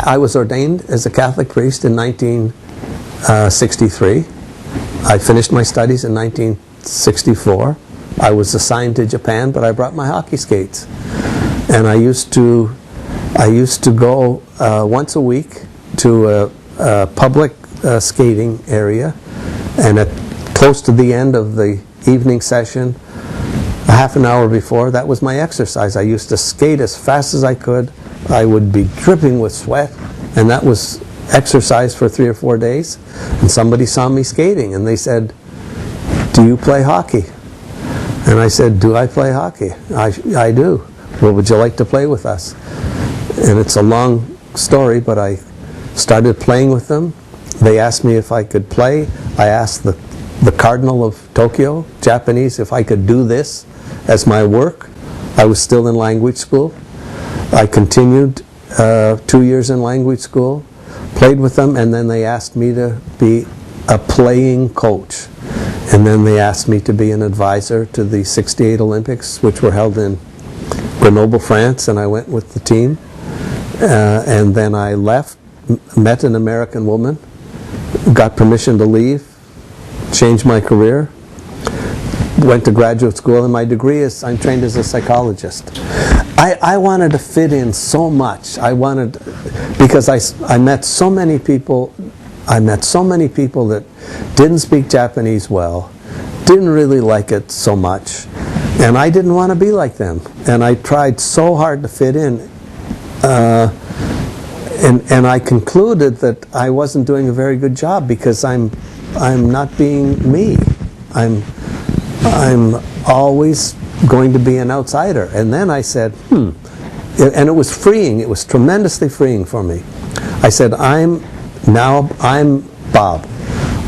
I was ordained as a Catholic priest in 1963. I finished my studies in 1964. I was assigned to Japan, but I brought my hockey skates. And I used to go once a week to a public skating area, and close to the end of the evening session, a half an hour before, that was my exercise. I used to skate as fast as I could. I would be dripping with sweat, and that was exercise for 3 or 4 days. And somebody saw me skating, and they said, "Do you play hockey?" And I said, "Do I play hockey?" I do. "Well, would you like to play with us?" And it's a long story, but I started playing with them. They asked me if I could play. I asked the Cardinal of Tokyo, Japanese, if I could do this as my work. I was still in language school. I continued 2 years in language school, played with them, and then they asked me to be a playing coach. And then they asked me to be an advisor to the '68 Olympics, which were held in Grenoble, France, and I went with the team. And then I left, met an American woman, got permission to leave, changed my career, went to graduate school, and my degree is, I'm trained as a psychologist. I wanted to fit in so much. Because I met so many people that didn't speak Japanese well, didn't really like it so much, and I didn't want to be like them. And I tried so hard to fit in, and I concluded that I wasn't doing a very good job because I'm not being me. I'm always going to be an outsider. And then I said, and it was freeing. It was tremendously freeing for me. I said, I'm Bob.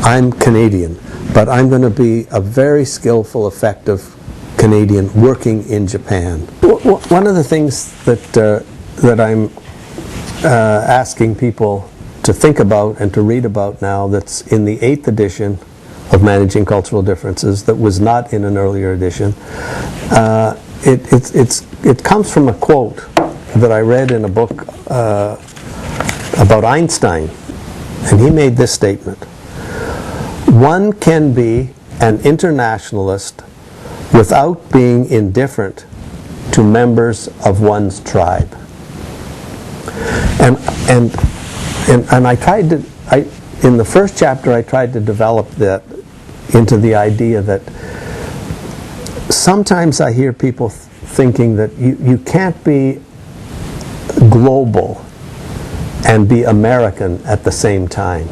I'm Canadian, but I'm going to be a very skillful, effective Canadian working in Japan. One of the things that I'm asking people to think about and to read about now, that's in the 8th edition of Managing Cultural Differences, that was not in an earlier edition. It comes from a quote that I read in a book about Einstein, and he made this statement: "One can be an internationalist without being indifferent to members of one's tribe." And I tried to, in the first chapter, I tried to develop that into the idea that sometimes I hear people thinking that you can't be global and be American at the same time.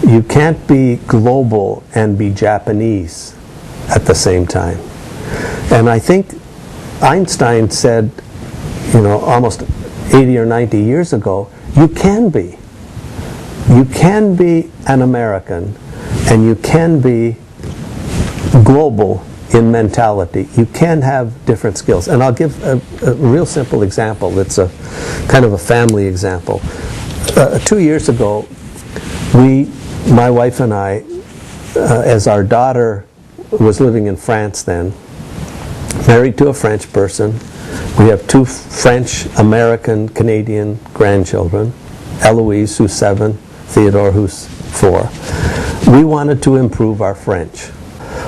You can't be global and be Japanese at the same time. And I think Einstein said, almost 80 or 90 years ago, you can be. You can be an American, and you can be global in mentality. You can have different skills. And I'll give a real simple example. It's a kind of a family example. 2 years ago, my wife and I, as our daughter was living in France then, married to a French person. We have 2 French-American Canadian grandchildren, Eloise, who's 7, Theodore, who's 4. We wanted to improve our French.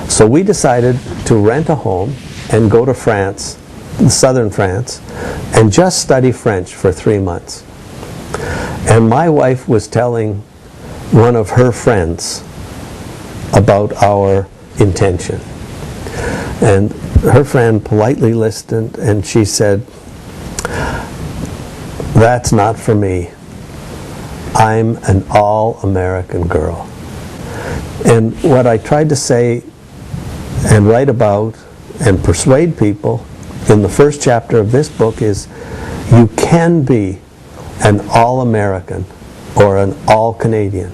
So we decided to rent a home and go to France, southern France, and just study French for 3 months. And my wife was telling one of her friends about our intention. And her friend politely listened, and she said, "That's not for me. I'm an all-American girl." And what I tried to say and write about and persuade people in the first chapter of this book is, you can be an all-American or an all-Canadian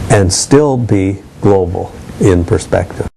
and still be global in perspective.